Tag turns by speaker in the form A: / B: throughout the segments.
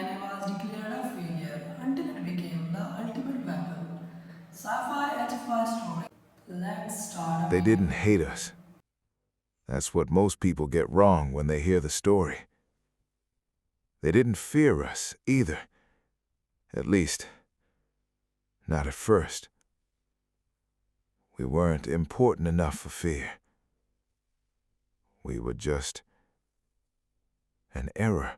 A: AI was declared a failure until it became the ultimate weapon. Sci-fi HFY story. Let's start
B: They
A: a
B: didn't
A: beginning.
B: hate us. That's what most people get wrong when they hear the story. They didn't fear us either. At least, not at first. We weren't important enough for fear. We were just an error.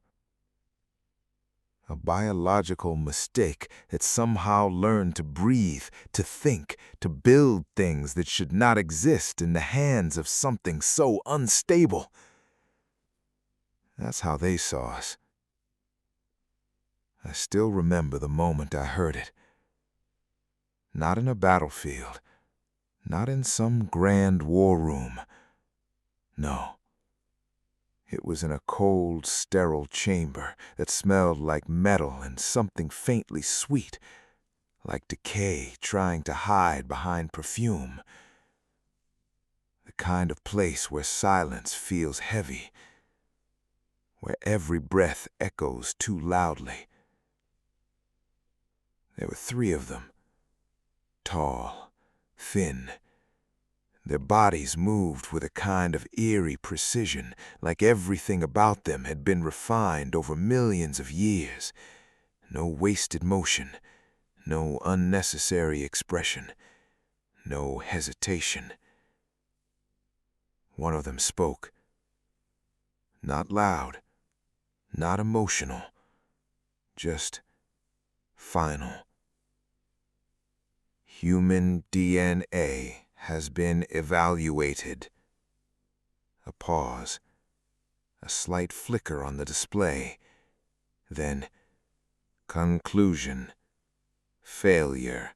B: A biological mistake that somehow learned to breathe, to think, to build things that should not exist in the hands of something so unstable. That's how they saw us. I still remember the moment I heard it. Not in a battlefield, not in some grand war room. No. It was in a cold, sterile chamber that smelled like metal and something faintly sweet, like decay trying to hide behind perfume. The kind of place where silence feels heavy, where every breath echoes too loudly. There were 3 of them, tall, thin. Their bodies moved with a kind of eerie precision, like everything about them had been refined over millions of years. No wasted motion, no unnecessary expression, no hesitation. One of them spoke. Not loud, not emotional, just final. Human DNA has been evaluated. A pause, a slight flicker on the display, then conclusion, failure.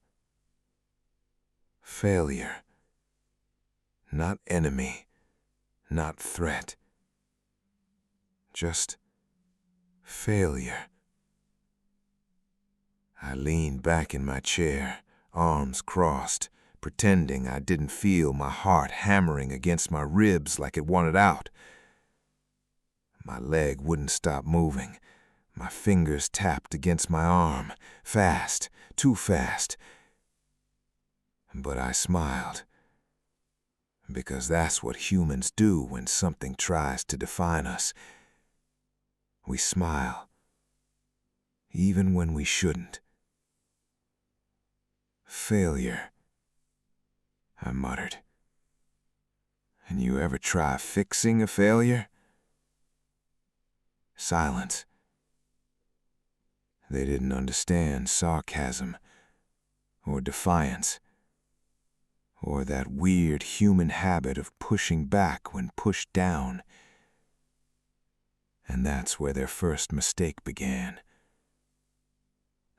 B: Failure. Not enemy, not threat. Just failure. I leaned back in my chair, arms crossed, pretending I didn't feel my heart hammering against my ribs like it wanted out. My leg wouldn't stop moving. My fingers tapped against my arm, fast, too fast. But I smiled, because that's what humans do when something tries to define us. We smile, even when we shouldn't. Failure, I muttered. And you ever try fixing a failure? Silence. They didn't understand sarcasm, or defiance, or that weird human habit of pushing back when pushed down. And that's where their first mistake began.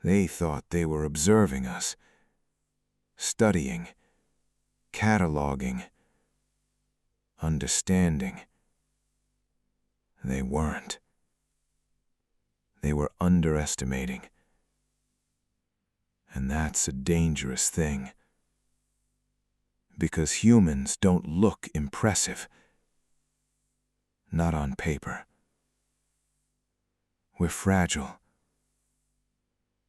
B: They thought they were observing us, studying, cataloging, understanding. They weren't. They were underestimating. And that's a dangerous thing. Because humans don't look impressive. Not on paper. We're fragile.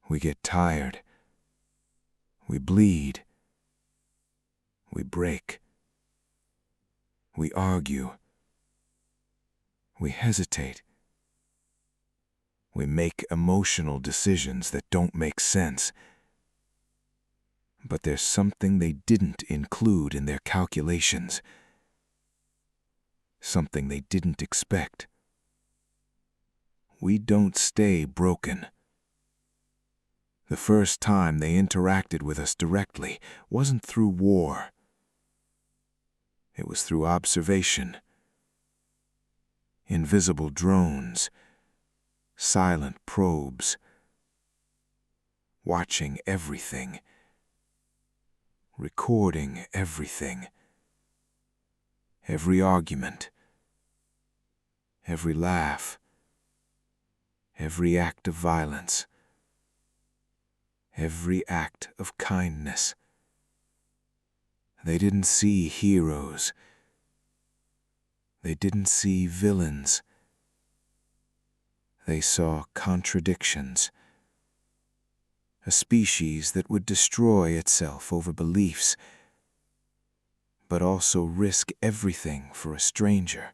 B: We get tired. We bleed. We break. We argue. We hesitate. We make emotional decisions that don't make sense. But there's something they didn't include in their calculations. Something they didn't expect. We don't stay broken. The first time they interacted with us directly wasn't through war. It was through observation. Invisible drones, silent probes, watching everything, recording everything, every argument, every laugh, every act of violence, every act of kindness. They didn't see heroes. They didn't see villains. They saw contradictions. A species that would destroy itself over beliefs, but also risk everything for a stranger.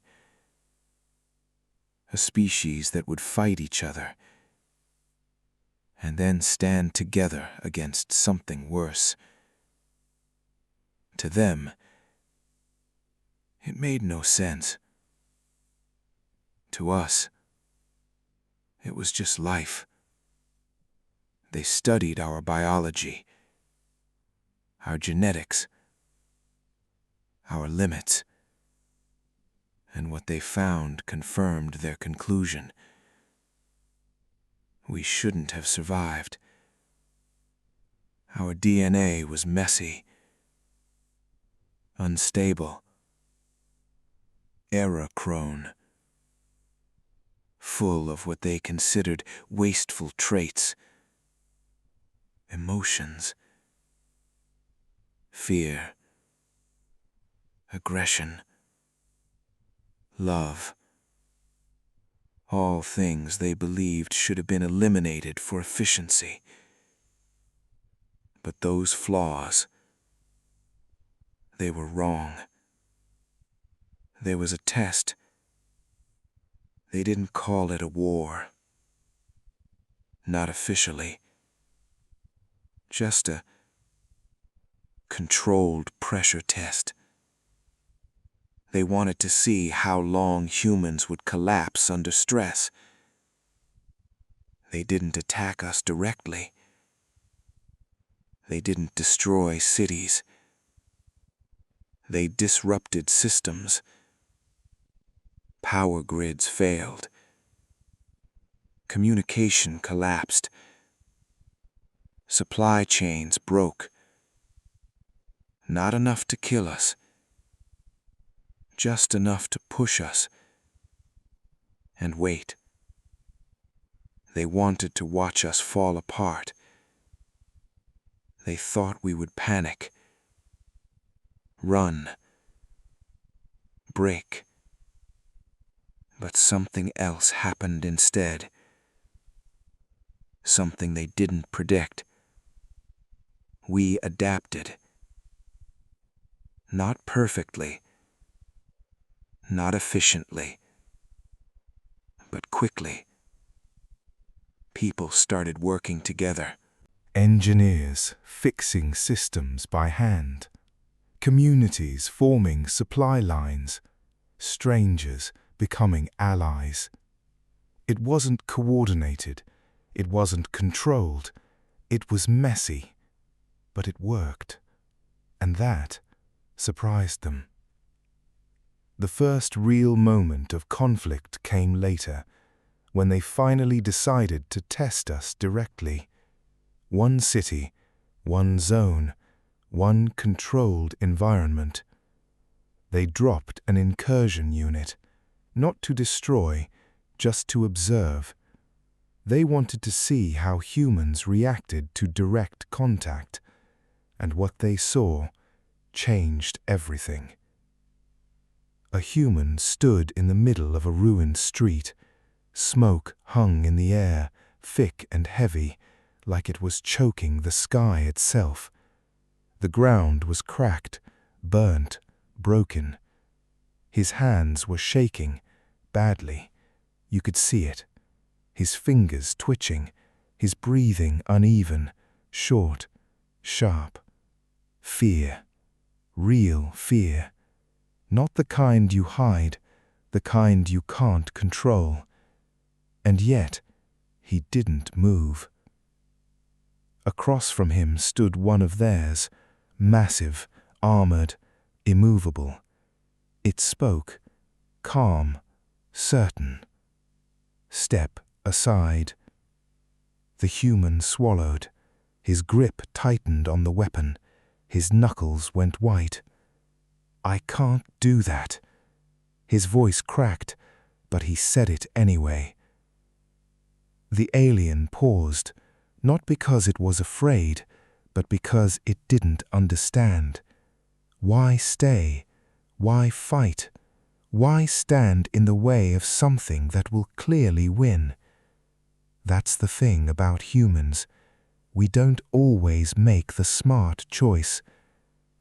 B: A species that would fight each other and then stand together against something worse. To them, it made no sense. To us, it was just life. They studied our biology, our genetics, our limits, and what they found confirmed their conclusion. We shouldn't have survived. Our DNA was messy, unstable, error-prone, full of what they considered wasteful traits, emotions, fear, aggression, love, all things they believed should have been eliminated for efficiency. But those flaws, they were wrong. There was a test. They didn't call it a war. Not officially. Just a controlled pressure test. They wanted to see how long humans would collapse under stress. They didn't attack us directly. They didn't destroy cities. They disrupted systems. Power grids failed. Communication collapsed. Supply chains broke. Not enough to kill us. Just enough to push us. And wait. They wanted to watch us fall apart. They thought we would panic. Run. Break. But something else happened instead. Something they didn't predict. We adapted. Not perfectly. Not efficiently. But quickly. People started working together.
C: Engineers fixing systems by hand. Communities forming supply lines. Strangers becoming allies. It wasn't coordinated. It wasn't controlled. It was messy. But it worked. And that surprised them. The first real moment of conflict came later, when they finally decided to test us directly. One city, one zone, one controlled environment. They dropped an incursion unit, not to destroy, just to observe. They wanted to see how humans reacted to direct contact, and what they saw changed everything. A human stood in the middle of a ruined street. Smoke hung in the air, thick and heavy, like it was choking the sky itself. The ground was cracked, burnt, broken. His hands were shaking, badly. You could see it. His fingers twitching, his breathing uneven, short, sharp. Fear. Real fear. Not the kind you hide, the kind you can't control. And yet, he didn't move. Across from him stood one of theirs, massive, armored, immovable. It spoke, calm, certain. Step aside. The human swallowed. His grip tightened on the weapon. His knuckles went white. I can't do that. His voice cracked, but he said it anyway. The alien paused, not because it was afraid, but because it didn't understand. Why stay? Why fight? Why stand in the way of something that will clearly win? That's the thing about humans. We don't always make the smart choice,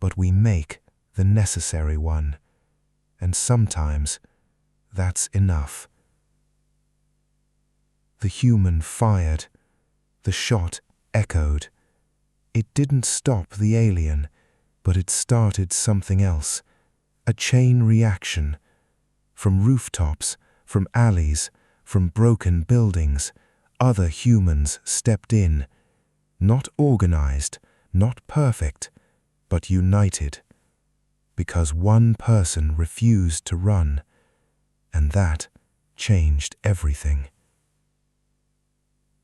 C: but we make the necessary one. And sometimes that's enough. The human fired. The shot echoed. It didn't stop the alien, but it started something else. A chain reaction. From rooftops, from alleys, from broken buildings, other humans stepped in. Not organized, not perfect, but united. Because one person refused to run, and that changed everything.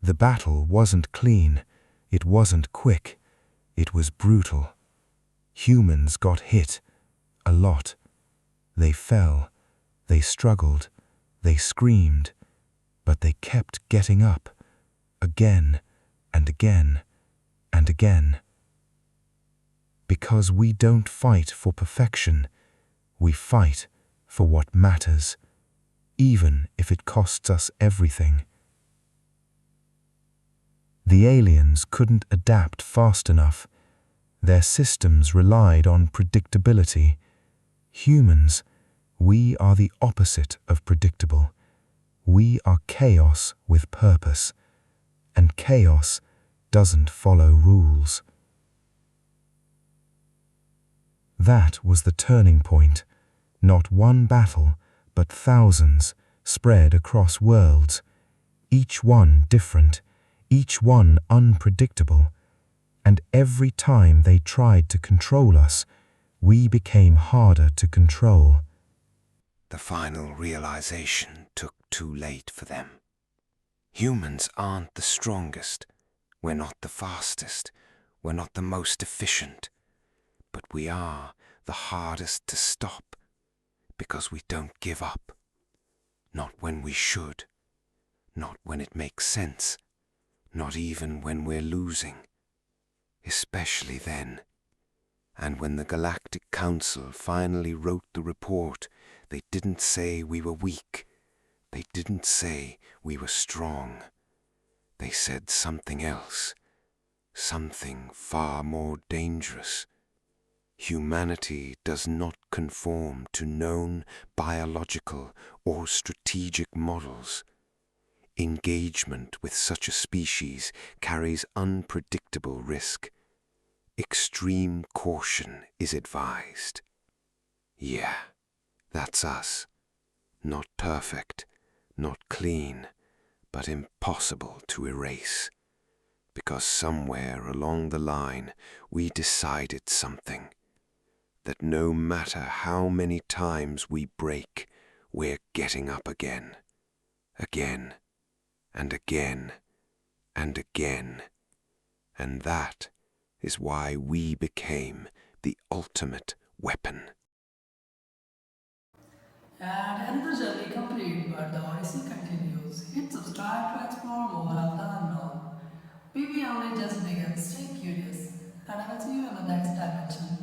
C: The battle wasn't clean, it wasn't quick, it was brutal. Humans got hit, a lot. They fell, they struggled, they screamed, but they kept getting up, again and again and again. Because we don't fight for perfection, we fight for what matters, even if it costs us everything. The aliens couldn't adapt fast enough. Their systems relied on predictability. Humans, we are the opposite of predictable. We are chaos with purpose, and chaos doesn't follow rules. That was the turning point. Not one battle, but thousands, spread across worlds, each one different, each one unpredictable, and every time they tried to control us, we became harder to control.
B: The final realization took too late for them. Humans aren't the strongest, we're not the fastest, we're not the most efficient, but we are the hardest to stop, because we don't give up. Not when we should, not when it makes sense, not even when we're losing. Especially then. And when the Galactic Council finally wrote the report, they didn't say we were weak. They didn't say we were strong. They said something else, something far more dangerous. Humanity does not conform to known biological or strategic models. Engagement with such a species carries unpredictable risk. Extreme caution is advised. Yeah, that's us. Not perfect, not clean, but impossible to erase. Because somewhere along the line we decided something. That no matter how many times we break, we're getting up again. Again, and again, and again. And that is why we became the ultimate weapon.
A: And another journey complete, but the odyssey continues. Hit subscribe to explore more of the unknown. We only just begin. Stay curious, and I will see you in the next dimension.